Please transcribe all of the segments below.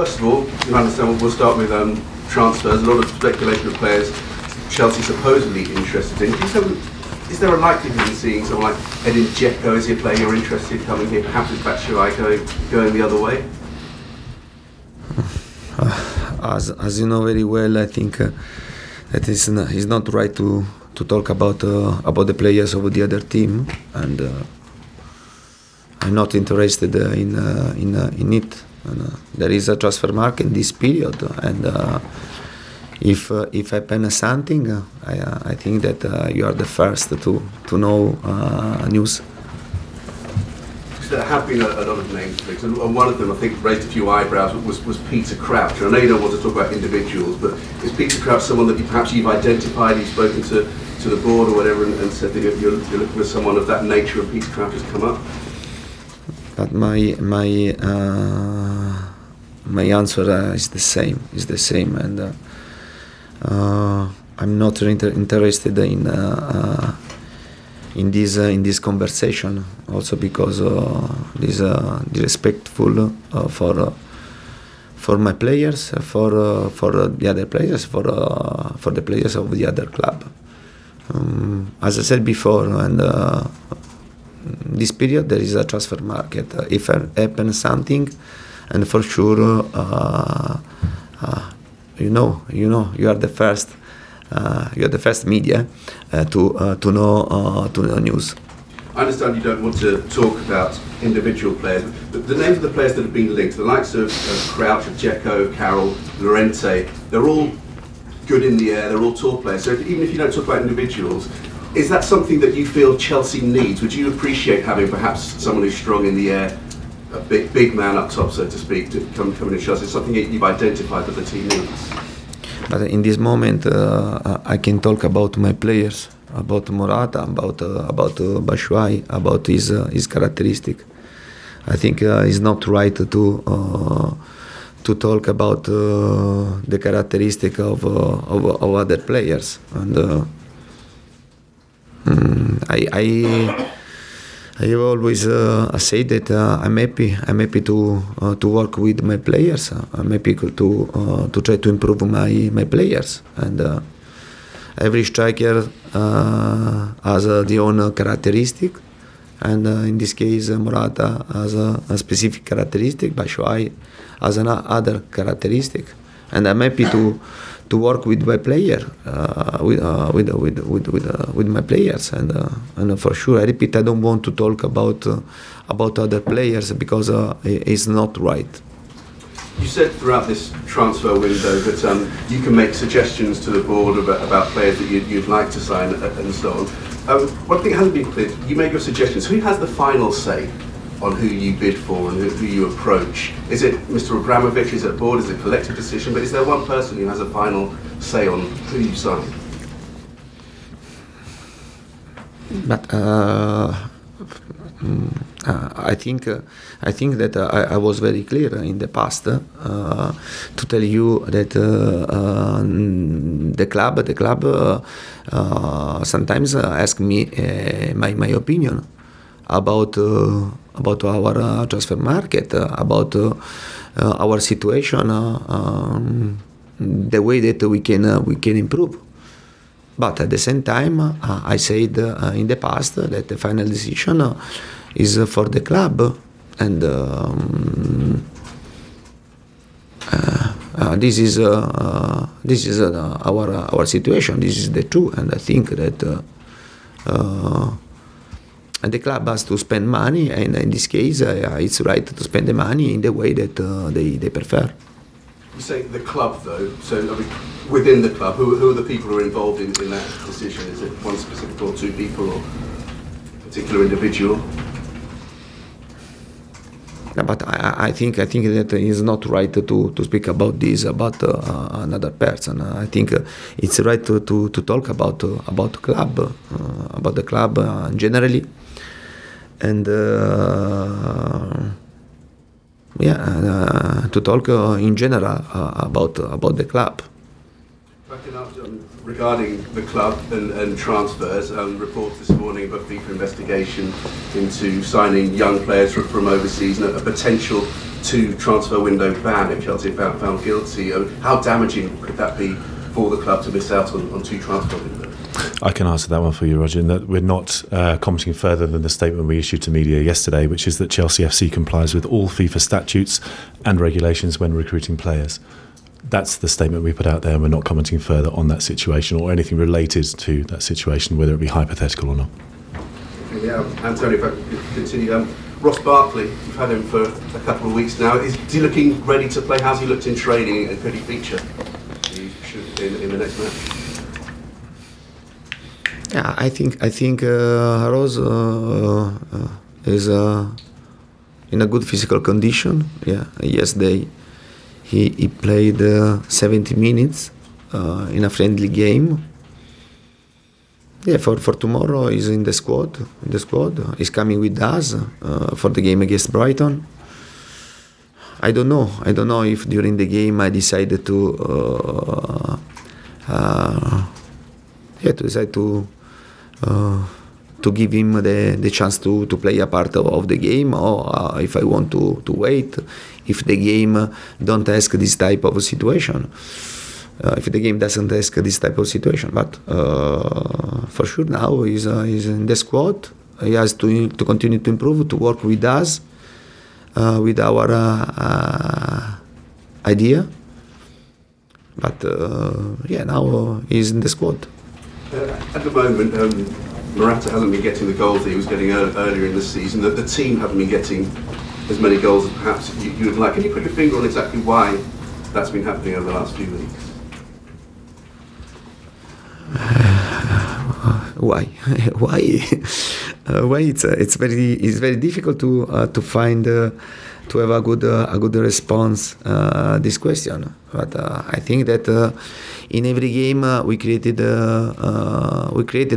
First of all, you understand we'll start with transfers. A lot of speculation of players Chelsea supposedly interested in. Is there a likelihood in seeing someone like Edin Dzeko as a player you're interested in coming here? Perhaps with Batshuayi going the other way? As you know very well, I think that it's not right to talk about the players of the other team, and I'm not interested in it. And, there is a transfer market in this period, and if happen something, I think that you are the first to know news. There have been a lot of names, and one of them I think raised a few eyebrows was Peter Crouch. I know you don't want to talk about individuals, but is Peter Crouch someone that perhaps you've identified, you've spoken to the board or whatever, and said that you're looking for someone of that nature, and Peter Crouch has come up? But my answer is the same, and I'm not interested in this conversation, also because this disrespectful for my players, for the other players, for the players of the other club. As I said before, and this period there is a transfer market. If happens something, and for sure, you are the first. You're the first media to know news. I understand you don't want to talk about individual players, but the names of the players that have been linked, the likes of Crouch, of Dzeko, Carroll, Llorente, they're all good in the air, they're all tall players. So even if you don't talk about individuals, is that something that you feel Chelsea needs? Would you appreciate having perhaps someone who's strong in the air, a big man up top, so to speak, to come into Chelsea? Something that you've identified that the team needs? But in this moment, I can talk about my players, about Morata, about Batshuayi, about his characteristic. I think it's not right to talk about the characteristic of other players. And I have always said that I'm happy to work with my players. I'm happy to try to improve my players. And every striker has their own characteristic. And in this case, Morata has a specific characteristic. Batshuayi has another characteristic. And I'm happy to work with my player, with my players, and for sure, I repeat, I don't want to talk about other players because it's not right. You said throughout this transfer window that you can make suggestions to the board about players that you'd like to sign and so on. One thing hasn't been clear: you make your suggestions. Who has the final say on who you bid for and who you approach? Is it Mr. Abramovich? Is it a board? Is it a collective decision? But is there one person who has a final say on who you sign? But I think that I was very clear in the past to tell you that the club sometimes ask me my opinion about our transfer market, about our situation, the way that we can improve. But at the same time, I said in the past that the final decision is for the club, and this is our situation. This is the truth, and I think that. And the club has to spend money, and in this case, it's right to spend the money in the way that they prefer. You say the club, though, so I mean, within the club, who are the people who are involved in that decision? Is it one specific or two people or a particular individual? No, but I think that it's not right to speak about this, about another person. I think it's right to talk about club, about the club generally. And to talk in general about the club. Regarding the club and transfers, reports this morning of a FIFA investigation into signing young players from overseas and a potential two-transfer window ban if Chelsea are found guilty. How damaging could that be for the club to miss out on two transfer windows? I can answer that one for you, Roger, in that we're not commenting further than the statement we issued to media yesterday, which is that Chelsea FC complies with all FIFA statutes and regulations when recruiting players. That's the statement we put out there, and we're not commenting further on that situation or anything related to that situation, whether it be hypothetical or not. Yeah, Antonio, if I could continue. Ross Barkley, you've had him for a couple of weeks now. Is he looking ready to play? How's he looked in training, and could he feature in the next match? Yeah, I think Rose is in a good physical condition. Yeah, yesterday he played 70 minutes in a friendly game. Yeah, for tomorrow he's in the squad. He's coming with us for the game against Brighton. I don't know if during the game I decided to give him the chance to play a part of the game, or if I want to wait if the game don't ask this type of situation. If the game doesn't ask this type of situation, but for sure now he's in the squad. He has to continue to improve, to work with us, with our idea. But now he's in the squad. At the moment, Morata hasn't been getting the goals that he was getting earlier in the season. The team haven't been getting as many goals as perhaps you would like. Can you put your finger on exactly why that's been happening over the last few weeks? Why? Why? It's very difficult to find to have a good response this question. But I think that in every game we created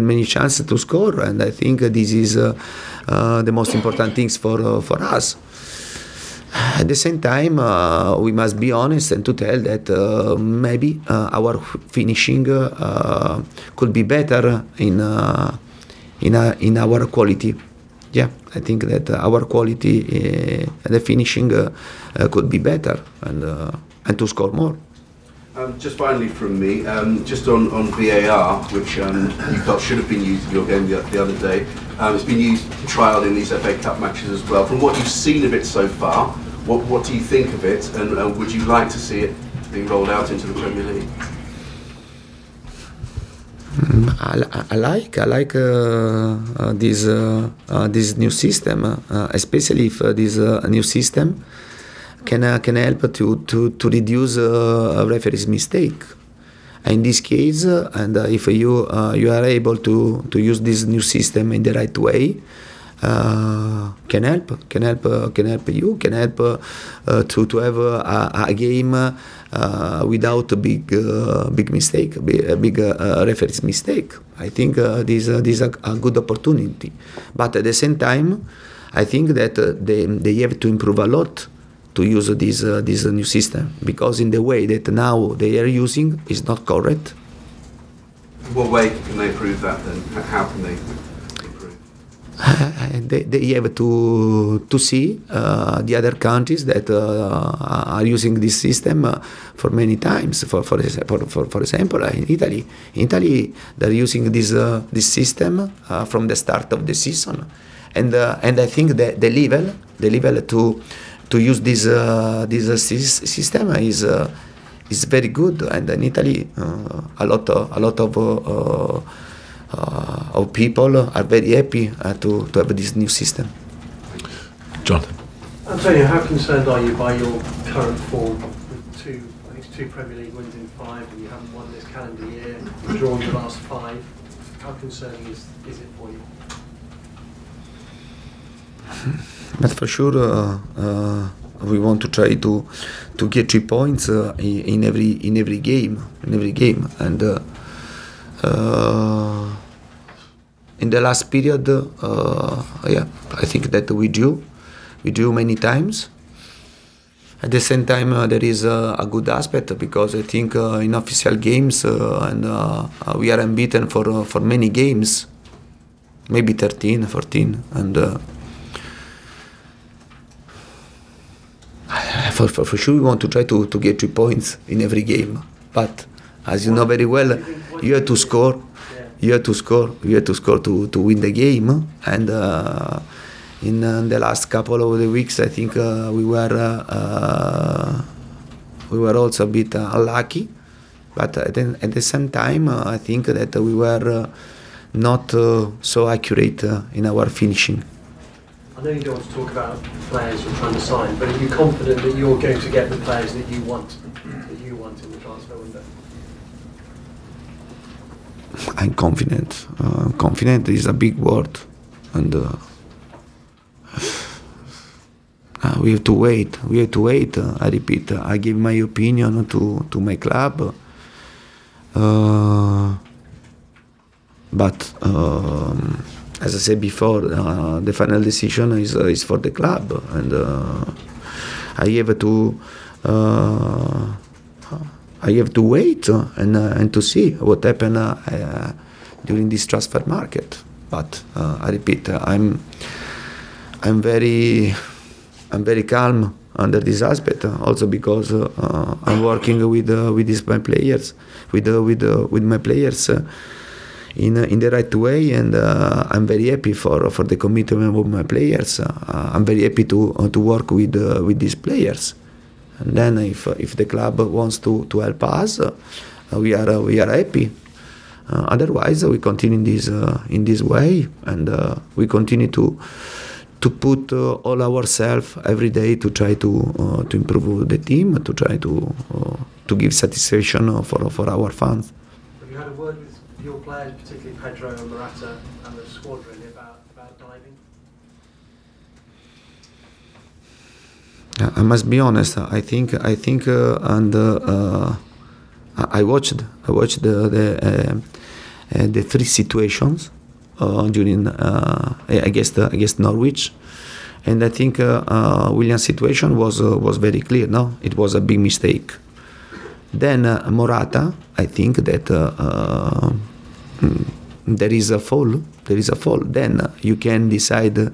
many chances to score, and I think this is the most important things for us. At the same time, we must be honest and to tell that maybe our finishing could be better in our quality. Yeah, I think that our quality, the finishing could be better and to score more. Just finally from me, just on VAR, which you felt should have been used in your game the other day. It's been used, trialled in these FA Cup matches as well. From what you've seen of it so far, what do you think of it, and would you like to see it being rolled out into the Premier League? I like this new system, especially if this new system can help to reduce a referee's mistake. In this case, and if you are able to use this new system in the right way, can help you, can help to have a game without a big mistake, a big referee's mistake. I think this is a good opportunity, but at the same time, I think that they have to improve a lot to use this new system, because in the way that now they are using is not correct. What way can they improve that then? How can they improve? They have to see the other countries that are using this system for many times. For example, in Italy they're using this system from the start of the season, and I think that the level to use this system is very good, and in Italy a lot of people are very happy to have this new system. John. Antonio, how concerned are you by your current form with two Premier League wins in 5, and you haven't won this calendar year, you've drawn the last 5? How concerning is it for you? But for sure, we want to try to get 3 points in every game, and in the last period, I think that we drew many times. At the same time, there is a good aspect, because I think in official games and we are unbeaten for many games, maybe 13, 14, and For sure, we want to try to get 3 points in every game. But as you know very well, you have to score. You have to score. You have to score to win the game. And in the last couple of the weeks, I think we were also a bit unlucky. But at the same time, I think that we were not so accurate in our finishing. I know you don't want to talk about players you're trying to sign, but are you confident that you're going to get the players that you want in the transfer window? I'm confident. Confident is a big word, and we have to wait. We have to wait. I repeat. I give my opinion to my club, but. As I said before, the final decision is for the club, and I have to wait and to see what happen during this transfer market. But I repeat, I'm very calm under this aspect, also because I'm working with my players, with my players. In the right way, and I'm very happy for the commitment of my players. I'm very happy to work with these players. And then if the club wants to help us, we are happy. Otherwise, we continue in this way, and we continue to put all ourselves every day to try to improve the team, to try to give satisfaction for our fans. Have you had a word with your players, particularly Pedro and Morata and the squad, really, about diving? I must be honest. I think, and I watched the 3 situations during against Norwich, and I think William's situation was very clear. No, it was a big mistake. Then Morata, I think that there is a fall. Then you can decide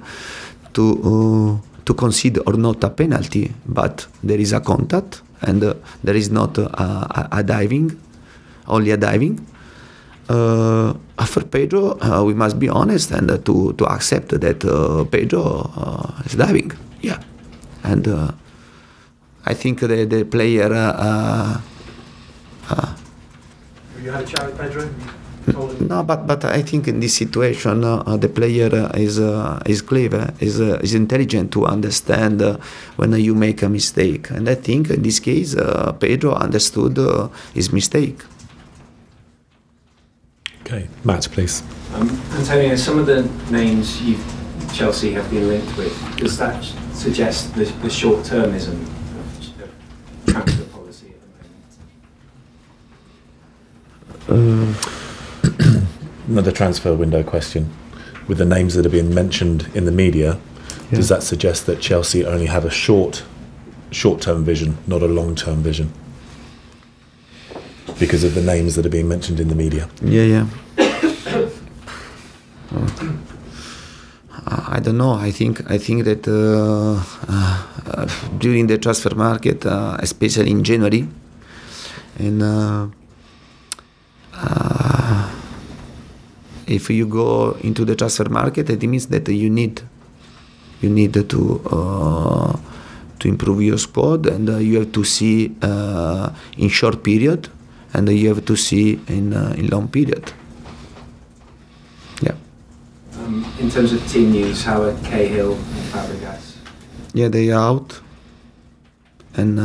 to concede or not a penalty, but there is a contact, and there is not a diving, only a diving. For Pedro, we must be honest and to accept that Pedro is diving. Yeah, and I think the player. You had a chat with Pedro? No, but I think in this situation the player is clever, is intelligent to understand when you make a mistake, and I think in this case Pedro understood his mistake. Okay, Matt, please. Antonio, some of the names Chelsea have been linked with, does that suggest the short-termism of transfer policy at the moment? Another transfer window question. With the names that are being mentioned in the media, does that suggest that Chelsea only have a short-term vision, not a long-term vision? Because of the names that are being mentioned in the media. Yeah. I don't know. I think that during the transfer market, especially in January, and if you go into the transfer market, it means that you need to improve your squad, and you have to see in short period, and you have to see in long period. Yeah. In terms of team news, how are Cahill and Fabregas? Yeah, they are out, and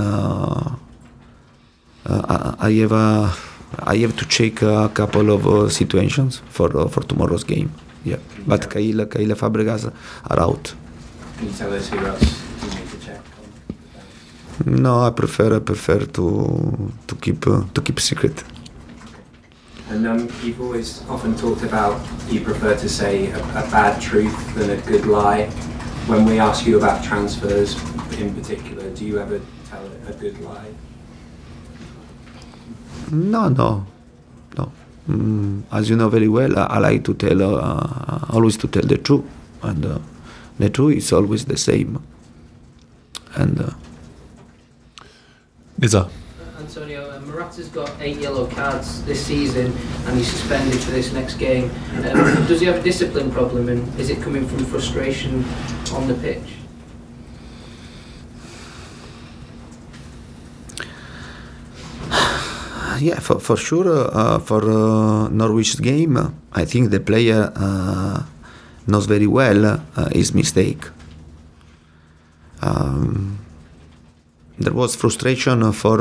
I have to check a couple of situations for tomorrow's game. Yeah, but Cahill and Fabregas are out. Can you tell us who else you need to check on? No, I prefer to keep secret. And you've always often talked about you prefer to say a bad truth than a good lie. When we ask you about transfers in particular, do you ever tell a good lie? No. As you know very well, I like to tell always to tell the truth, and the truth is always the same. And Iza. Antonio, Morata's got 8 yellow cards this season and he's suspended for this next game. Does he have a discipline problem, and is it coming from frustration on the pitch? Yeah, for sure. For Norwich game, I think the player knows very well his mistake. There was frustration for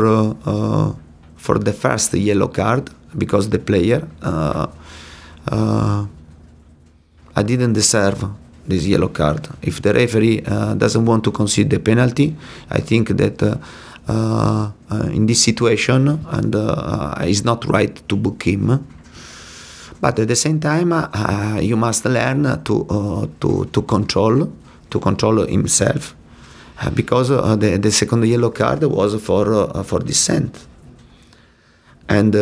the first yellow card because the player I didn't deserve this yellow card. If the referee doesn't want to concede the penalty, I think that in this situation and it's not right to book him. But at the same time, you must learn to control himself. Because the second yellow card was for dissent, and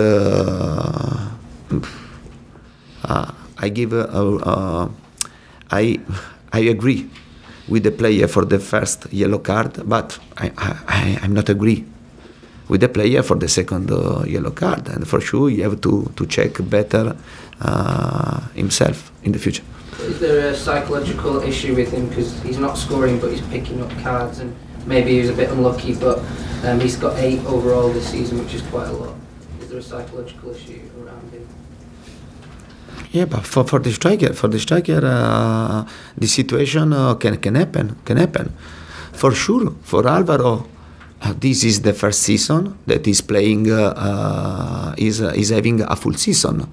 I agree with the player for the first yellow card, but I'm not agree with the player for the second yellow card, and for sure you have to check better himself in the future. Is there a psychological issue with him because he's not scoring but he's picking up cards, and maybe he was a bit unlucky, but he's got 8 overall this season, which is quite a lot. Is there a psychological issue around him? Yeah, but for the striker, the situation can happen. For sure, for Alvaro, this is the first season that he's playing. Is having a full season,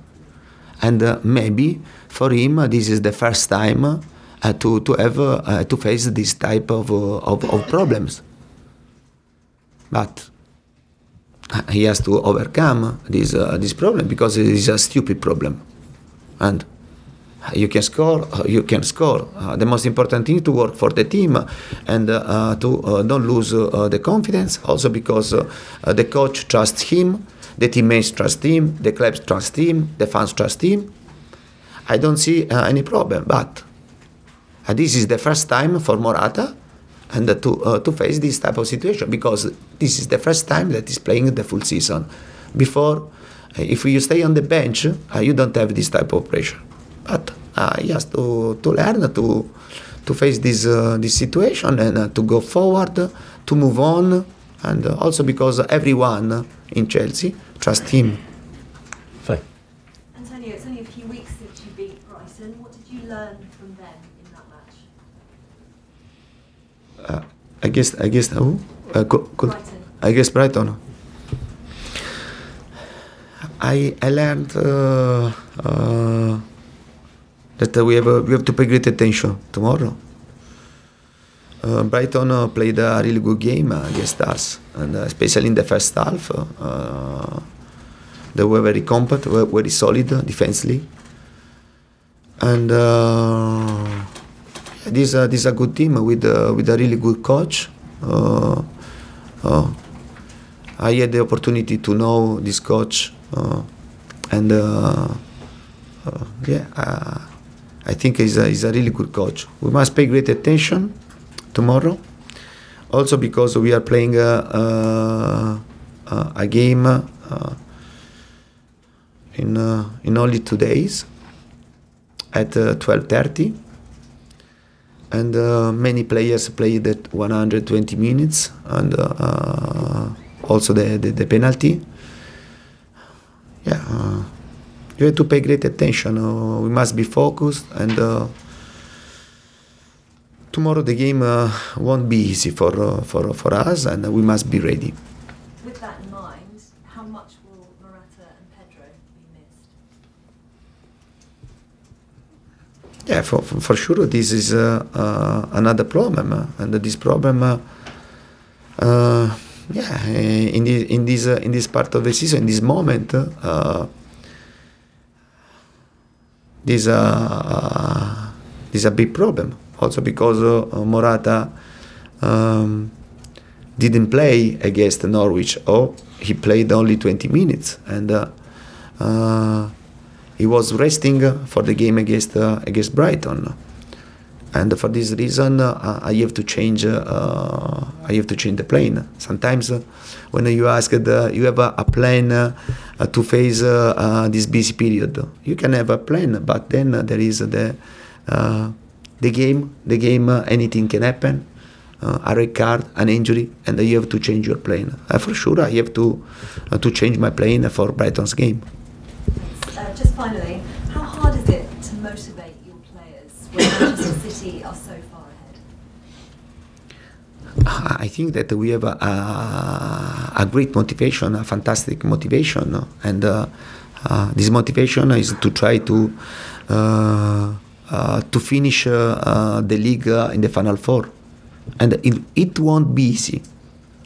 and maybe for him this is the first time to face this type of problems. But he has to overcome this problem because it is a stupid problem. And you can score, the most important thing is to work for the team and to don't lose the confidence. Also because the coach trusts him, the teammates trust him, the clubs trust him, the fans trust him. I don't see any problem. But this is the first time for Morata and to face this type of situation, because this is the first time that he's playing the full season. Before, if you stay on the bench, you don't have this type of pressure. But he has to learn to face this situation and to go forward, to move on, and also because everyone in Chelsea trusts him. Faye. Antonio, it's only a few weeks since you beat Brighton. What did you learn from them in that match? I guess who? Brighton. I guess Brighton. I learned that we have to pay great attention tomorrow. Brighton played a really good game against us, and especially in the first half, they were very compact, very solid defensively, and this is a good team with a really good coach. I had the opportunity to know this coach, and I think he's a really good coach. We must pay great attention tomorrow, also because we are playing a game in only 2 days at 12:30, and many players played at 120 minutes, and also the penalty. You have to pay great attention. We must be focused, and tomorrow the game won't be easy for us, and we must be ready. With that in mind, how much will Morata and Pedro be missed? Yeah, for sure this is another problem, and this problem, in this part of the season, in this moment, this is a big problem. Also because Morata didn't play against Norwich, or he played only 20 minutes, and he was resting for the game against Brighton. and for this reason I have to change. I have to change the plan. Sometimes when you ask, you have a plan to face this busy period. You can have a plan, but then there is the game. The game, anything can happen. A red card, an injury, and you have to change your plan. For sure, I have to change my plan for Brighton's game. Just finally, how hard is it to motivate your players when Manchester City are so far ahead? I think that we have a great motivation, a fantastic motivation, and this motivation is to try to finish the league in the final four. And it won't be easy.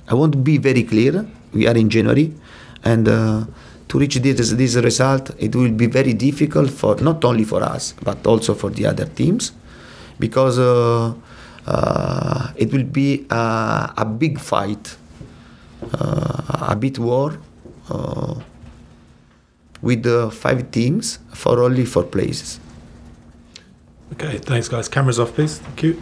I want to be very clear. We are in January, and to reach this result, it will be very difficult for not only for us but also for the other teams, because it will be a big fight, a big war with 5 teams for only 4 places. Okay, thanks guys. Cameras off, please. Thank you.